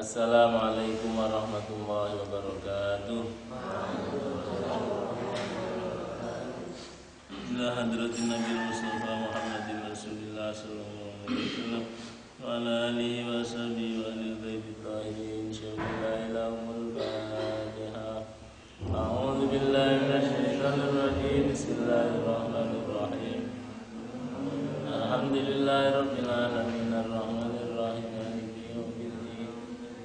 Assalamualaikum warahmatullahi wabarakatuh. Ila hadratin Nabi Mustafa Muhammadin Rasulillah sallallahu alaihi wasallam wa ala alihi wa sahbihi wa alil baiti tahirin syawila ilahumul Fatihah. A'udzu billahi minasy syaithanir rajim. Bismillahirrahmanirrahim. Alhamdulillahi rabbil alamin arrahmanir rahim maliki yaumiddin.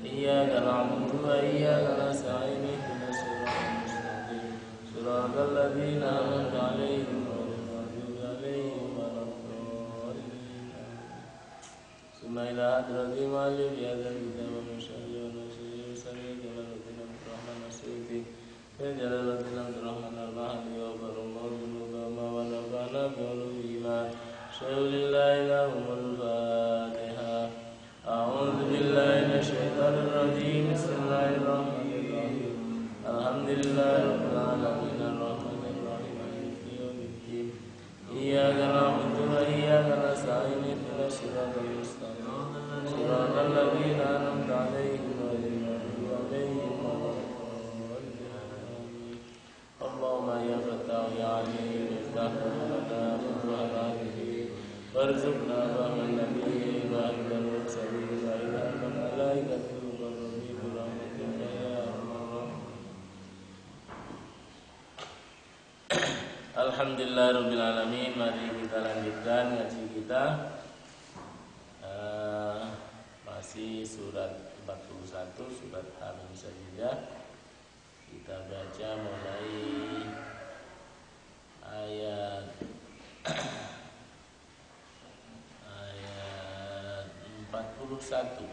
Iyyaka na'budu wa iyyaka nasta'in ihdinas siratal mustaqim siratal ladzina an'amta 'alaihim ghairil maghdubi 'alaihim waladdallin. Summa ila hadrati ma'alif ya dzal kitab wa musyahhi wa nasir sami jalaluddin abdurrahman as-suyuti ya jalaluddin abdurrahman al-mahdi wa barallahu dhunubama wa nafa'na bi ulumihima syaulillahi lahumul Fatihah. A'udzu billahi minasyaitonir rajim. Bismillahirrahmanirrahim. Alhamdulillahirabbil alamin arrahmanir rahim maliki yaumiddin. Iyyaka na'budu wa iyyaka nasta'in ihdinas siratal mustaqim siratal ladzina an'amta 'alaihim ghairil maghdubi 'alaihim waladdallin. Allahumma ya Fattah ya Alim iftah lana abwaaba warzuqna fahman nabiyyi wa ahlan mursalin wa ilham malaikatil muqarrabin bi rahmatika ya arhamar rahimin. Alhamdulillahirabbil alamin. Mari kita lanjutkan ngaji kita. Masih surat 41 surat Hamim Sajdah. Kita baca mulai ayat 41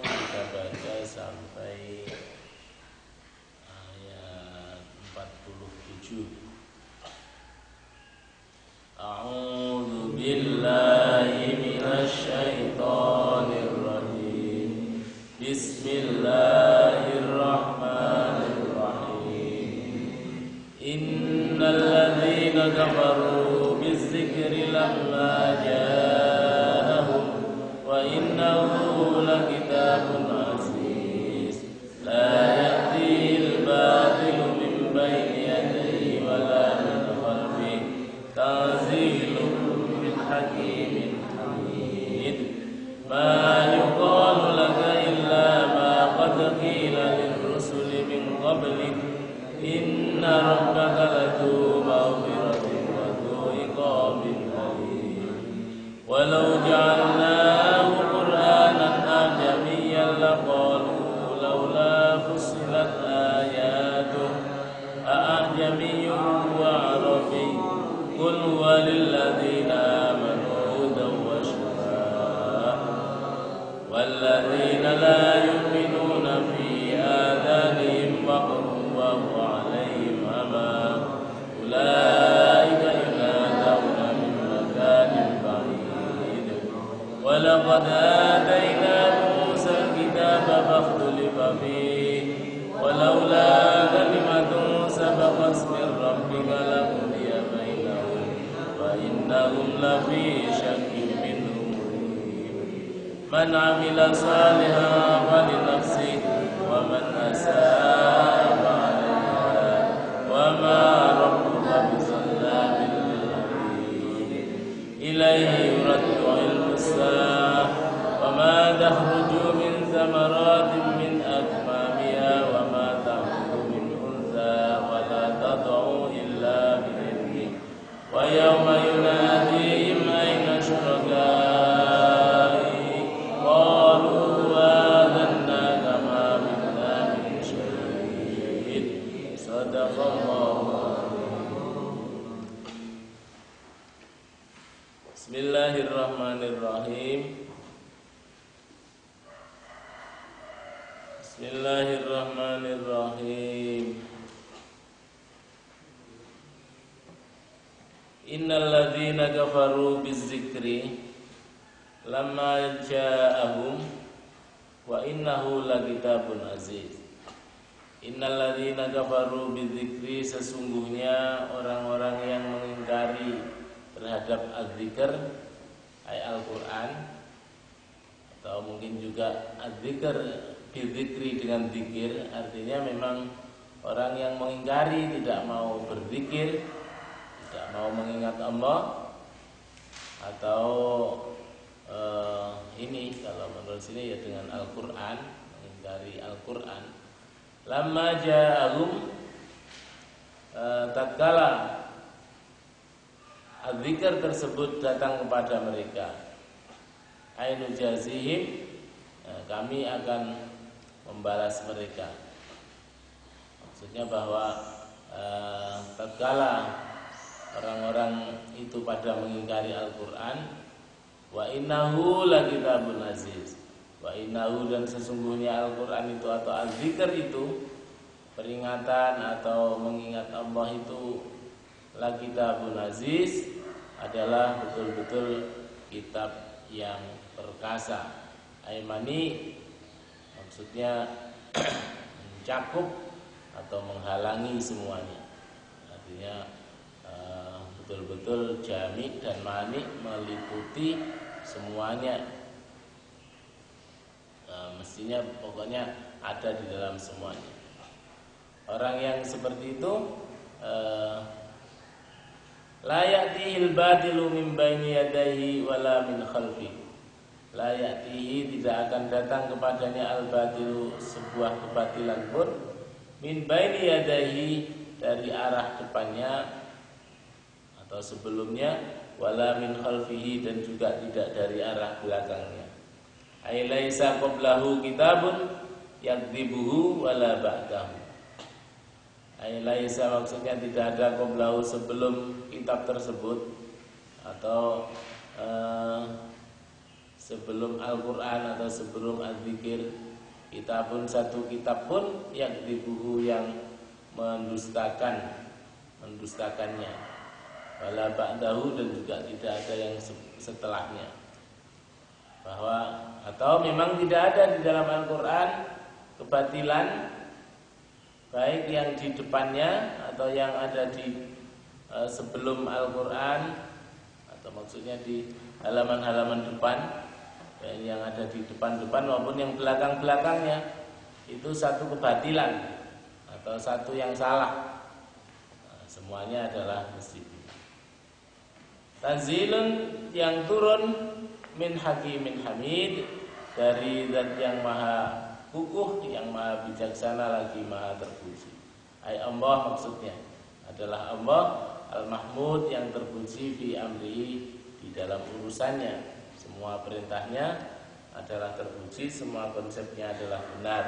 kita baca sampai ayat 47. A'udzu billahi minasy syaithanir rajim. Bismillahirrahmanirrahim. Innal ladzina kafaru bidzikri lamma ja'ahum wa innahu lakitabun aziz la ya'tihil batilu min bayni yadayhi wa la min khalfihi tanzilun min hakimin hamid. Ma yuqalu laka illa ma qad qila lirrusuli min qablik inna rabbaka ladu maghfiratin wa dhu iqabin alim. Walau ja'alnahu qur'anan a'jamiyyan laqalu laula fussilat ayatuh a'jamiyyun wa 'arabiyyun qul huwa lil ladzina amanu hudan wa shifaa wal ladzina la yu'minuna fi adanihim waqrun wa huwa 'alaihim ama ulaika yunadawna min makanin ba'id. Walaqad atayna Musa al-kitaba fakhtulifa fihi walaula kalimatun sabaqat min rabbika laqudiya bainahum wa innahum lafi syakkin minhu murib. Man 'amila shalihan falinafsihi wa man asaa fa'alaiha wa ma rabbuka bizallamin lil 'abid. Ilaihi yuraddu 'ilmus saa'ah wa ma takhruju min thamaratin min akmamiha wa ma tahmilu min untha wa la tad'u illa bi'idhnihi wa yawma yunadihim ayna syuraka'i qalu adhanna kama minna min syahid. Sadaqallahu azim. Bismillahirrahmanirrahim. Bismillahirrahmanirrahim. Innal ladzina kafaru bizzikri lamma ja'ahum wa innahu lakitabun aziz. Innal ladzina kafaru bidzikri, sesungguhnya orang-orang yang mengingkari terhadap az-zikr, ayat Al-Quran, atau mungkin juga adzikr bidzikri dengan zikir, artinya memang orang yang mengingkari tidak mau berzikir, tidak mau mengingat Allah, atau ini kalau menurut sini ya dengan Al-Quran, mengingkari Al-Quran. Lamma ja'ahum, tatkala adzikr tersebut datang kepada mereka, ainu jazihim, kami akan membalas mereka. Maksudnya bahwa tatkala orang-orang itu pada mengingkari Al-Quran, wa innahu lakitabun aziz, wa innahu, dan sesungguhnya Al-Quran itu atau al-zikr itu, peringatan atau mengingat Allah itu, lakitabun aziz, adalah betul-betul kitab yang perkasa. Aimani, maksudnya mencakup atau menghalangi semuanya, artinya betul-betul jami dan mani, meliputi semuanya. Mestinya pokoknya ada di dalam semuanya. Orang yang seperti itu la ya'tihil batilu min baini yadayhi wala min khalfi. La ya'tihi, tidak akan datang kepadanya al-batilu, sebuah kebatilan pun, min baini yadayhi, dari arah depannya atau sebelumnya, wala min khalfihi, dan juga tidak dari arah belakangnya. Ai laisa qablahu kitabun yakdzibuhu wala ba'dahu. Ai laisa, maksudnya tidak ada qablahu, sebelum kitab tersebut, atau sebelum Al-Quran atau sebelum Al-Zikir, kitabun, satu kitab pun, yakdzibuhu, yang mendustakannya, wala ba'dahu, dan juga tidak ada yang setelahnya. Bahwa atau memang tidak ada di dalam Al-Quran kebatilan, baik yang di depannya atau yang ada di sebelum Al-Quran, atau maksudnya di halaman-halaman depan, yang ada di depan-depan maupun yang belakang-belakangnya, itu satu kebatilan atau satu yang salah. Semuanya adalah mesti. Tanzilun, yang turun, min hakimin hamid, dari zat yang maha kukuh, yang maha bijaksana lagi maha terpuji. Ai Allah, maksudnya adalah Allah al-mahmud, yang terpuji fi amrihi, di dalam urusannya. Semua perintahnya adalah terpuji, semua konsepnya adalah benar.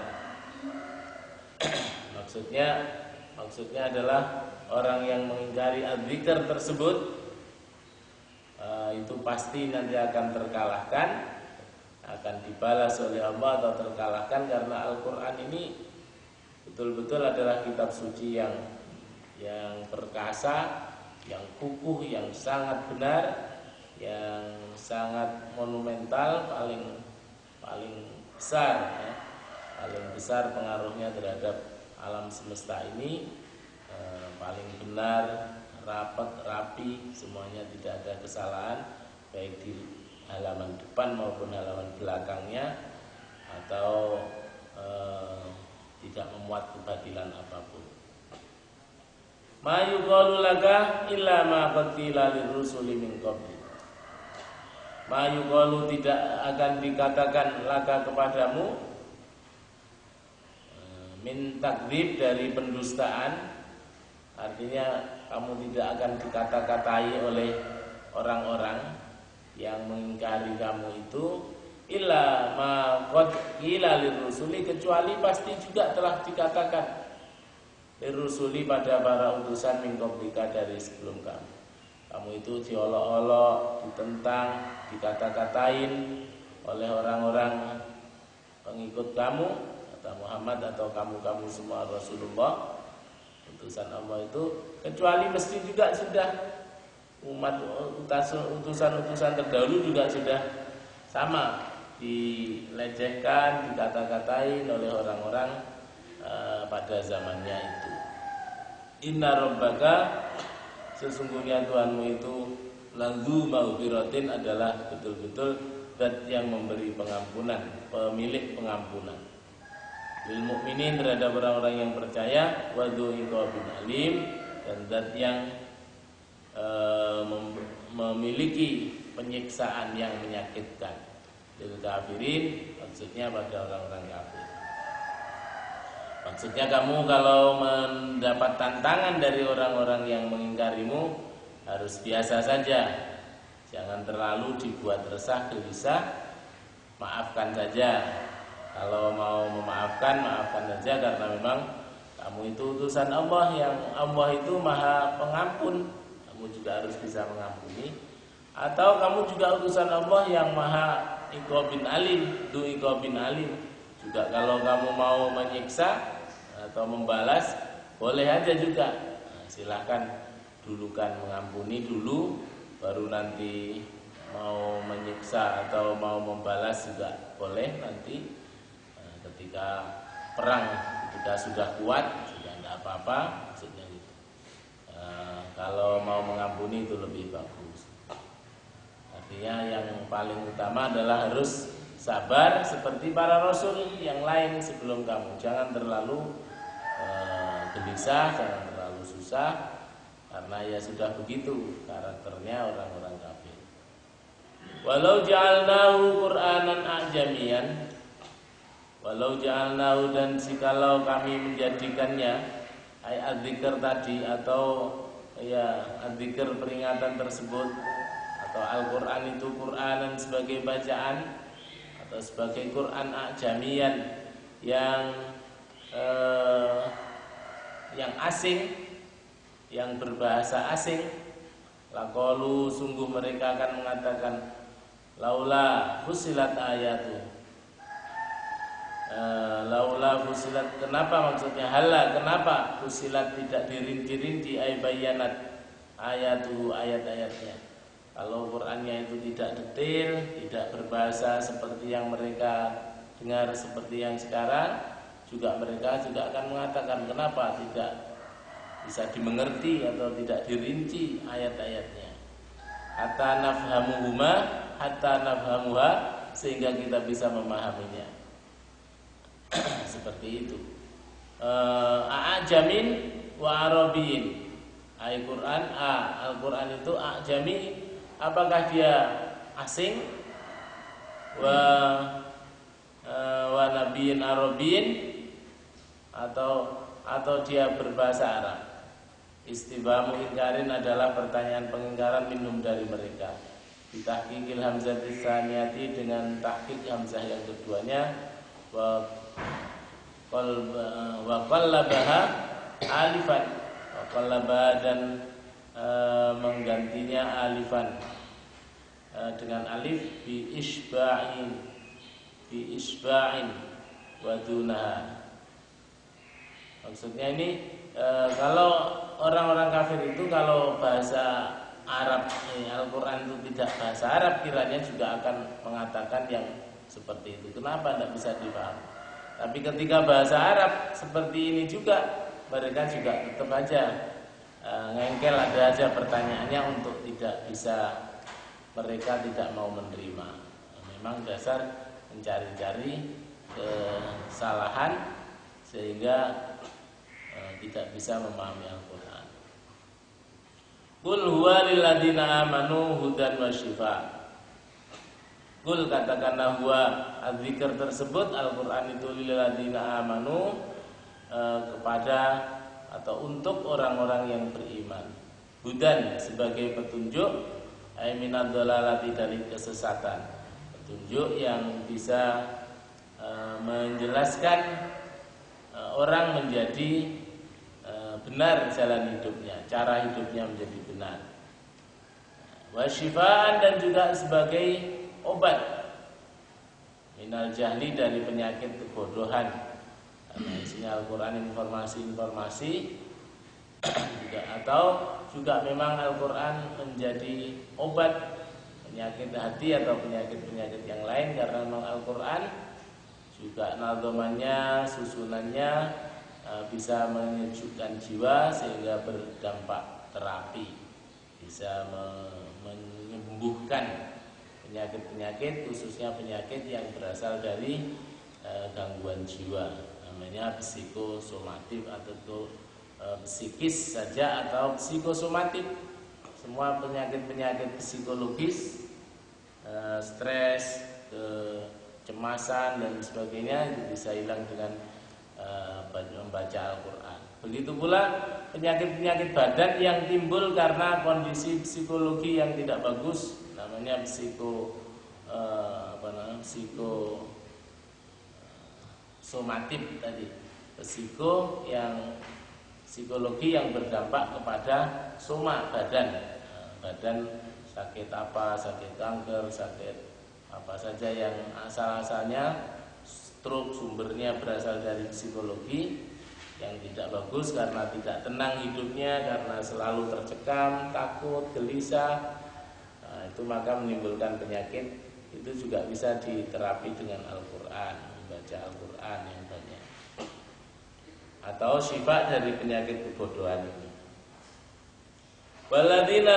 Maksudnya adalah orang yang mengingkari adzikr tersebut, itu pasti nanti akan terkalahkan, akan dibalas oleh Allah atau terkalahkan, karena Al-Quran ini betul-betul adalah kitab suci yang perkasa, yang kukuh, yang sangat benar, yang sangat monumental, paling besar, ya, paling besar pengaruhnya terhadap alam semesta ini, paling benar, rapat, rapi, semuanya tidak ada kesalahan, baik di halaman depan maupun halaman belakangnya, atau tidak memuat kebatilan apapun. Ma yuqalu laka illa ma qad qila lirrusuli min qabli. Ma yuqalu, tidak akan dikatakan laka kepadamu, min takdzib, dari pendustaan, artinya kamu tidak akan dikata-katai oleh orang-orang yang mengingkari kamu itu, illa ma qad qila lirrusuli, kecuali pasti juga telah dikatakan lirrusuli pada para utusan min qablika, dari sebelum kamu. Kamu itu diolok-olok, ditentang, dikata-katain oleh orang-orang pengikut kamu, kata Muhammad, atau kamu semua Rasulullah, utusan Allah itu, kecuali mesti juga sudah umat utusan-utusan terdahulu juga sudah sama, dilecehkan, dikata-katain oleh orang-orang pada zamannya itu. Inna rabbaka, sesungguhnya Tuhanmu itu, lazu maghfiratin, adalah betul-betul zat yang memberi pengampunan, pemilik pengampunan. Lil mukminin terhadap orang-orang yang percaya, wa dzu iqabin alim, dan zat yang memiliki penyiksaan yang menyakitkan. Lil kafirin, maksudnya pada orang-orang kafir. Maksudnya kamu kalau mendapat tantangan dari orang-orang yang mengingkarimu, harus biasa saja. Jangan terlalu dibuat resah, gelisah. Maafkan saja. Kalau mau memaafkan, maafkan saja, karena memang kamu itu utusan Allah, yang Allah itu Maha Pengampun. Kamu juga harus bisa mengampuni. Atau kamu juga utusan Allah yang Maha Iqabin Alim, Du Iqabin Alim. Juga kalau kamu mau menyiksa atau membalas, boleh aja juga. Nah, silahkan dulukan mengampuni dulu, baru nanti mau menyiksa atau mau membalas juga boleh nanti. Nah, ketika perang, ketika sudah kuat, sudah tidak apa-apa, maksudnya gitu. Kalau mau mengampuni itu lebih bagus. Artinya yang paling utama adalah harus sabar seperti para rasul yang lain sebelum kamu. Jangan terlalu gelisah, jangan terlalu susah, karena ya sudah begitu karakternya orang-orang kafir. Walau ja'alnahu Qur'anan a'jamiyan, walau ja'alnahu, dan jikalau kami menjadikannya, ayat dzikir tadi, atau ya dzikir peringatan tersebut, atau Al-Qur'an itu Qur'anan sebagai bacaan, atau sebagai Qur'an a'jamiyan yang asing, yang berbahasa asing, laqalu, sungguh mereka akan mengatakan, laula fusilat ayatu, laula fusilat, kenapa, maksudnya hala, kenapa fusilat tidak dirinci-rinci, ay bayanat ayatu, ayat-ayatnya. Kalau Qur'annya itu tidak detail, tidak berbahasa seperti yang mereka dengar seperti yang sekarang, juga mereka juga akan mengatakan, kenapa tidak bisa dimengerti atau tidak dirinci ayat-ayatnya. Hatta nafhamuhuma, hatta nafhamuha, sehingga kita bisa memahaminya. Seperti itu. A'jamin wa arabiyin. Al-Qur'an, Al-Qur'an itu a'jami, apakah dia asing? Wa nabiyin arabiyin, atau dia berbahasa Arab. Istifhamu ingkarin adalah pertanyaan pengingkaran minhum dari mereka. Bitahqiqil hamzah tsaniyati, dengan tahqiq hamzah yang keduanya, wa qallabaha alifan, wa qallabaha, dan menggantinya alifan dengan alif, bi isba'in wa dunaha. Maksudnya ini kalau orang-orang kafir itu kalau bahasa Arab, Al-Quran itu tidak bahasa Arab, kiranya juga akan mengatakan yang seperti itu. Kenapa tidak bisa dipahami? Tapi ketika bahasa Arab seperti ini juga, mereka juga tetap aja ngengkel, ada aja pertanyaannya untuk tidak bisa, mereka tidak mau menerima. Memang dasar mencari-cari kesalahan sehingga tidak bisa memahami Al-Quran. Qul huwa lil ladzina amanu hudan wa syifa. Qul, katakanlah, huwa adzikr tersebut, Al-Quran itu lil ladzina amanu, kepada atau untuk orang-orang yang beriman. Hudan sebagai petunjuk, ay minad dhalalati, dari kesesatan. Petunjuk yang bisa menjelaskan orang menjadi benar jalan hidupnya, cara hidupnya menjadi benar. Wasyifaan, dan juga sebagai obat minal jahli, dari penyakit kebodohan. Karena isinya Al-Quran informasi-informasi juga, atau juga memang Al-Quran menjadi obat penyakit hati atau penyakit-penyakit yang lain, karena memang Al-Quran juga nadzomannya, susunannya bisa menyejukkan jiwa sehingga berdampak terapi, bisa menyembuhkan penyakit-penyakit, khususnya penyakit yang berasal dari gangguan jiwa, namanya psikosomatik atau psikis saja atau psikosomatik. Semua penyakit-penyakit psikologis, stres, kecemasan dan sebagainya itu bisa hilang dengan membaca Al-Quran. Begitu pula penyakit-penyakit badan yang timbul karena kondisi psikologi yang tidak bagus, namanya psikosomatik tadi. Psikologi yang berdampak kepada soma, badan. Badan sakit apa, sakit kanker, sakit apa saja yang asal-asalnya stroke sumbernya berasal dari psikologi yang tidak bagus karena tidak tenang hidupnya, karena selalu tercekam, takut, gelisah. Itu maka menimbulkan penyakit. Itu juga bisa diterapi dengan Al-Quran, membaca Al-Quran yang banyak, atau syifa dari penyakit kebodohan ini. Walladzina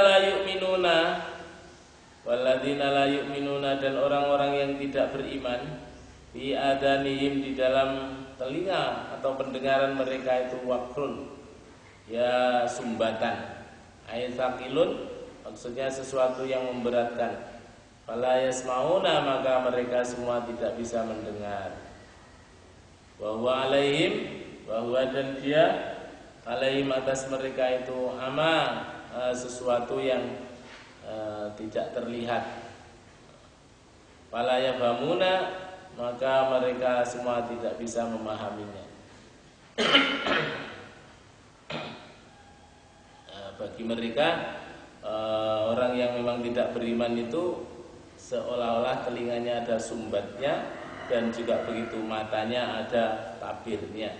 la yu'minuna dan orang-orang yang tidak beriman, bi adanihim di dalam telinga atau pendengaran mereka itu waqrun, ya sumbatan, ayataqilun, maksudnya sesuatu yang memberatkan. Fala yasmauna, maka mereka semua tidak bisa mendengar. Wa huwa alaihim, bahwa dan dia alaihim atas mereka itu sesuatu yang tidak terlihat. Fala yafhamuna, maka mereka semua tidak bisa memahaminya. Bagi mereka orang yang memang tidak beriman itu seolah-olah telinganya ada sumbatnya dan juga begitu matanya ada tabirnya,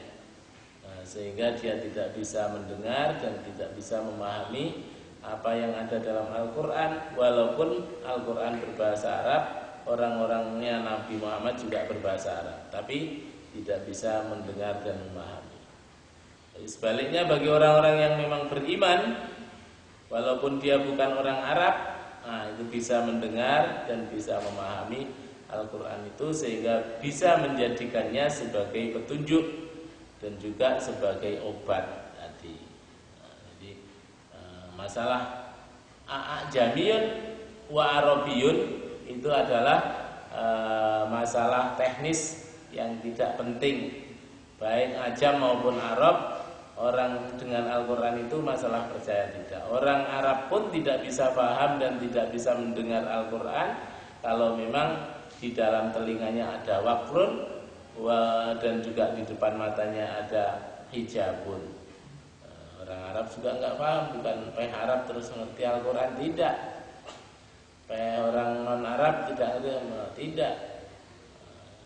sehingga dia tidak bisa mendengar dan tidak bisa memahami apa yang ada dalam Al-Quran. Walaupun Al-Quran berbahasa Arab, orang-orangnya Nabi Muhammad juga berbahasa Arab, tapi tidak bisa mendengar dan memahami. Sebaliknya bagi orang-orang yang memang beriman, walaupun dia bukan orang Arab, itu bisa mendengar dan bisa memahami Al-Quran itu, sehingga bisa menjadikannya sebagai petunjuk dan juga sebagai obat tadi. Jadi masalah a'jamiyun wa arabiyun itu adalah masalah teknis yang tidak penting, baik ajam maupun Arab. Orang dengan Al-Quran itu masalah percaya tidak. Orang Arab pun tidak bisa paham dan tidak bisa mendengar Al-Quran kalau memang di dalam telinganya ada waqrun dan juga di depan matanya ada hijabun. Orang Arab juga nggak paham, bukan Arab terus mengerti Al-Quran, tidak. Orang non-Arab tidak.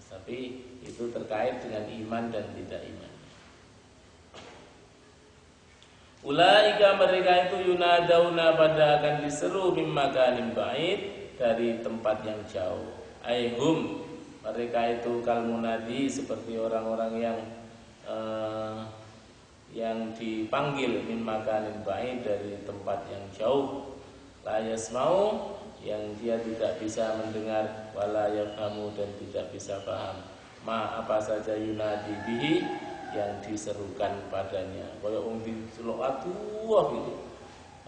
Tapi itu terkait dengan iman dan tidak iman. Ulaika, mereka itu yunadauna, pada akan diseru min makanin ba'id, dari tempat yang jauh. Aihum, mereka itu kal munadi, seperti orang-orang yang dipanggil min makanin ba'id, dari tempat yang jauh. La yasmau, yang dia tidak bisa mendengar, wala yafhamu, dan tidak bisa paham apa saja yunadi bihi, yang diserukan padanya. Kaya wong diceluk atuh gitu.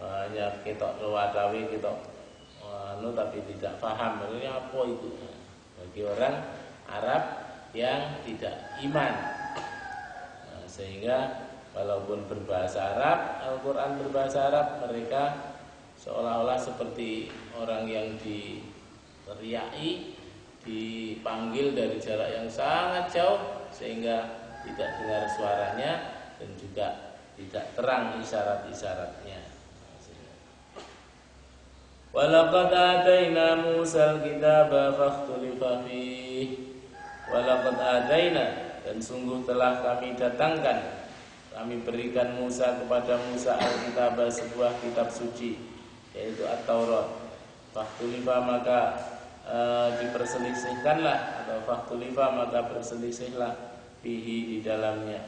Hanya ketok lewatawe ketok tapi tidak paham maksudnya apa itu. Bagi orang Arab yang tidak iman. Sehingga walaupun berbahasa Arab, Al-Quran berbahasa Arab, mereka seolah-olah seperti orang yang diteriaki, dipanggil dari jarak yang sangat jauh, sehingga tidak dengar suaranya dan juga tidak terang isyarat-isyaratnya. Walaqad ataina Musal kitaba fakhtulifa fihi. Walaqad ataina, dan sungguh telah kami datangkan, kami berikan Musa kepada Musa al-kitabah, sebuah kitab suci, yaitu At-Taurat. Fakhtulifa, maka diperselisihkanlah, atau fakhtulifa, maka berselisihlah fihi, di dalamnya,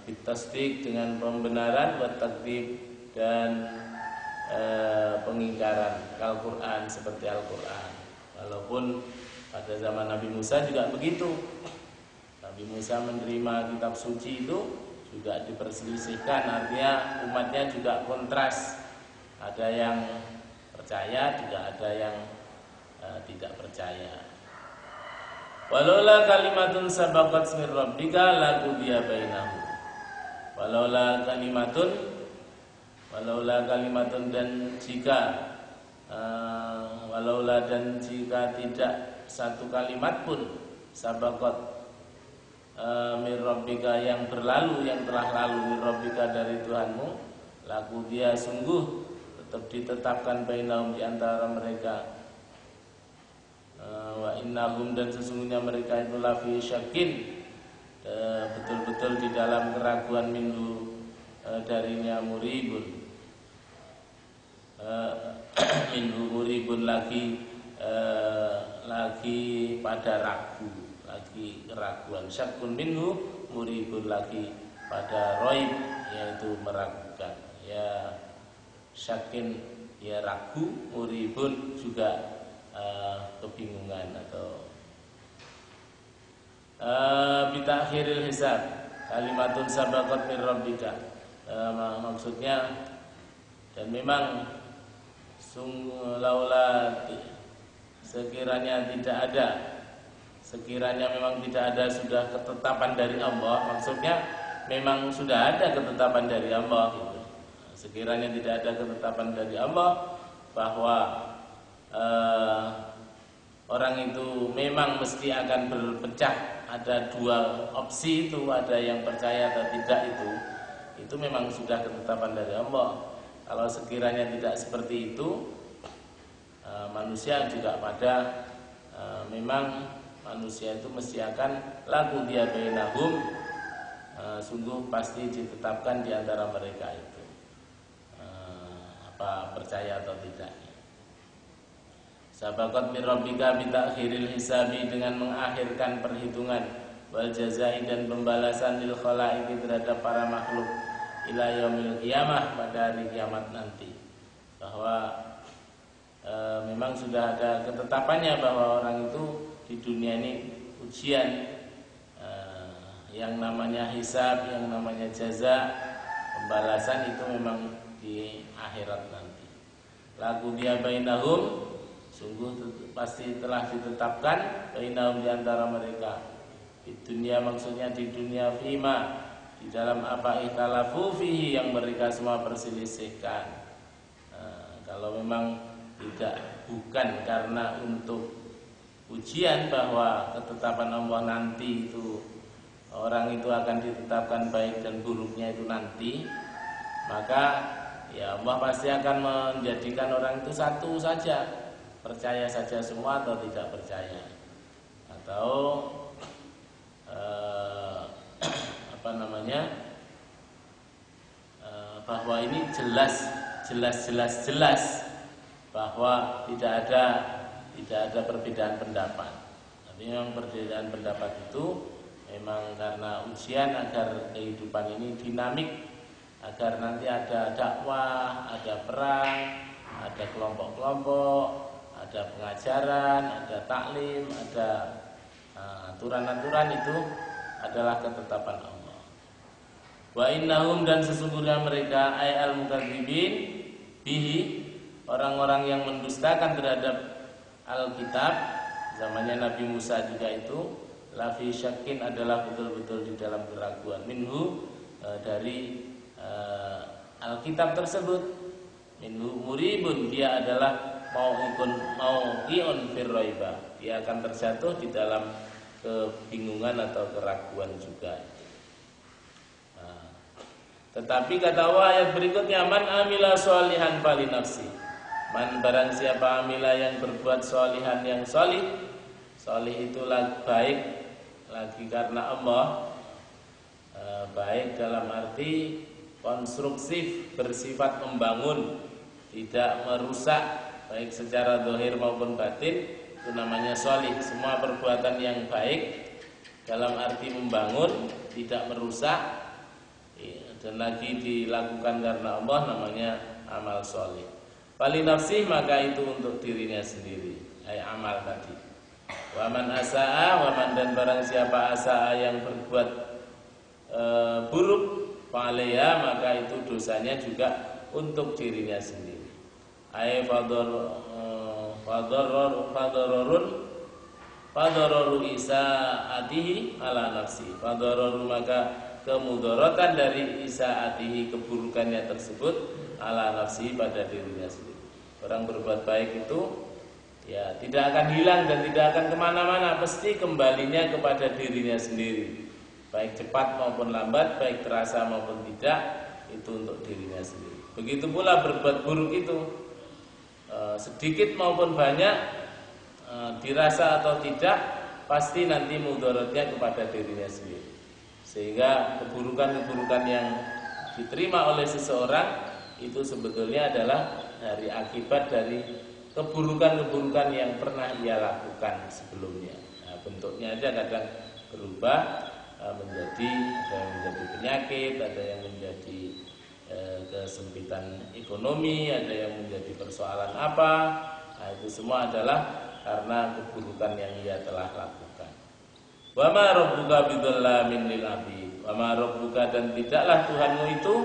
bitasdik, dengan pembenaran, wa takdzib, dan pengingkaran Al-Quran seperti Al-Quran. Walaupun pada zaman Nabi Musa juga begitu. Nabi Musa menerima kitab suci itu juga diperselisihkan, artinya umatnya juga kontras. Ada yang percaya, juga ada yang tidak percaya. Walaula kalimatun sabaqat min rabbika laqudiya bainahum. Walaula kalimatun dan jika tidak satu kalimat pun sabaqat min rabbika yang berlalu, yang telah lalu, min rabbika dari Tuhanmu, laqudiya sungguh tetap ditetapkan bainahum di antara mereka. Wa innahum dan sesungguhnya mereka itu lafi syakin, betul-betul di dalam keraguan minhu darinya muribun. Minhu muribun lagi pada ragu, lagi keraguan. Syakun minhu muribun lagi pada roib, yaitu meragukan. Ya syakin ya ragu, muribun juga kebingungan atau bitakhiril hisab kalimatun sabaqat min rabbika, maksudnya dan memang laula sekiranya memang tidak ada sudah ketetapan dari Allah, maksudnya memang sudah ada ketetapan dari Allah gitu. Sekiranya tidak ada ketetapan dari Allah bahwa orang itu memang mesti akan berpecah, ada dua opsi itu, ada yang percaya atau tidak, itu memang sudah ketetapan dari Allah. Kalau sekiranya tidak seperti itu, manusia juga pada memang manusia itu mesti akan laqudiya bainahum, sungguh pasti ditetapkan di antara mereka itu apa percaya atau tidak. Sabaqat min rabbika bitakhiril hisabi, dengan mengakhirkan perhitungan, wal jazai dan pembalasan lil khalaiqi terhadap para makhluk, ila yaumil qiyamah, pada hari kiamat nanti. Bahwa memang sudah ada ketetapannya bahwa orang itu di dunia ini ujian, yang namanya hisab, yang namanya jaza, pembalasan itu memang di akhirat nanti. Laqudiya bainahum, sungguh pasti telah ditetapkan bainahum di antara mereka. Di dunia, maksudnya di dunia, fima, di dalam apa ikhtalafu fihi, yang mereka semua perselisihkan. Kalau memang bukan karena untuk ujian bahwa ketetapan Allah nanti itu orang itu akan ditetapkan baik dan buruknya itu nanti, maka ya Allah pasti akan menjadikan orang itu satu saja, percaya saja semua atau tidak percaya, atau bahwa ini jelas bahwa tidak ada perbedaan pendapat. Tapi memang perbedaan pendapat itu memang karena ujian agar kehidupan ini dinamik, agar nanti ada dakwah, ada perang, ada kelompok-kelompok, ada pengajaran, ada taklim, ada aturan-aturan, itu adalah ketetapan Allah. Wa innahum, dan sesungguhnya mereka ayal mukadzibin bihi, orang-orang yang mendustakan terhadap Alkitab zamannya Nabi Musa juga itu, lafi syakin, adalah betul-betul di dalam keraguan, minhu, dari Alkitab tersebut, minhu muribun, dia adalah mauqiun firraiba, dia akan terjatuh di dalam kebingungan atau keraguan juga. Tetapi kata Allah ayat berikutnya, man amila sholihan fali nafsi, man barang siapa amila yang berbuat sholihan yang sholih, sholih itulah baik lagi karena Allah, baik dalam arti konstruksif, bersifat membangun, tidak merusak, baik secara zahir maupun batin, itu namanya sholih. Semua perbuatan yang baik dalam arti membangun, tidak merusak, dan lagi dilakukan karena Allah, namanya amal sholih. Fali nafsi, maka itu untuk dirinya sendiri, amal tadi. Waman asaa, waman dan barang siapa asaa yang berbuat buruk, fa'alaiha, maka itu dosanya juga untuk dirinya sendiri. Fadararu isaatihi ala nafsi. Fadararu, maka kemudaratan dari isaatihi, keburukannya tersebut, ala nafsi, pada dirinya sendiri. Orang berbuat baik itu ya tidak akan hilang dan tidak akan kemana-mana, pasti kembalinya kepada dirinya sendiri. Baik cepat maupun lambat, baik terasa maupun tidak, itu untuk dirinya sendiri. Begitu pula berbuat buruk itu, sedikit maupun banyak, dirasa atau tidak, pasti nanti mudaratnya kepada dirinya sendiri. Sehingga keburukan-keburukan yang diterima oleh seseorang itu sebetulnya adalah dari akibat dari keburukan-keburukan yang pernah ia lakukan sebelumnya. Nah, bentuknya aja kadang berubah menjadi, ada yang menjadi penyakit, ada yang menjadi kesempitan ekonomi, ada yang menjadi persoalan apa. Nah, itu semua adalah karena keburukan yang ia telah lakukan. Wa ma rabbuka bidzallamin lil abid. Wa ma rabbuka, dan tidaklah Tuhanmu itu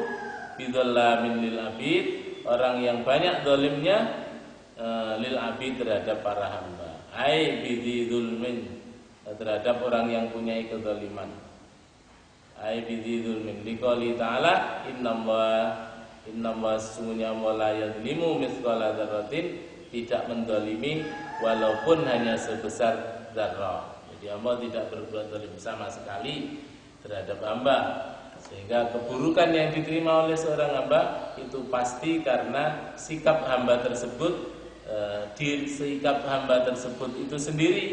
bidzallamin lil abid, orang yang banyak zalimnya lil abid, terhadap para hamba. Ai bidzulmin, terhadap orang yang punya kezaliman. Ai bidzulmin, liqouli ta'ala innallaha sesungguhnya la yazlimu mithqala dzarratin, tidak mendolimi walaupun hanya sebesar zarrah. Jadi Allah tidak berbuat zalim sama sekali terhadap hamba. Sehingga keburukan yang diterima oleh seorang hamba itu pasti karena sikap hamba tersebut, sikap hamba tersebut itu sendiri,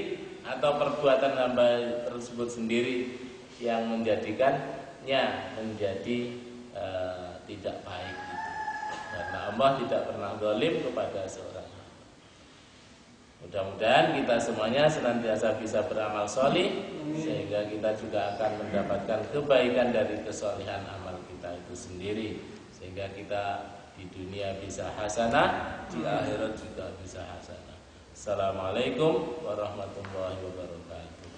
atau perbuatan hamba tersebut sendiri yang menjadikannya menjadi tidak baik itu. Karena Allah tidak pernah zalim kepada seorang hamba. Mudah-mudahan kita semuanya senantiasa bisa beramal sholih, sehingga kita juga akan mendapatkan kebaikan dari kesolehan amal kita itu sendiri, sehingga kita di dunia bisa hasanah, di akhirat juga bisa hasanah. Assalamualaikum warahmatullahi wabarakatuh.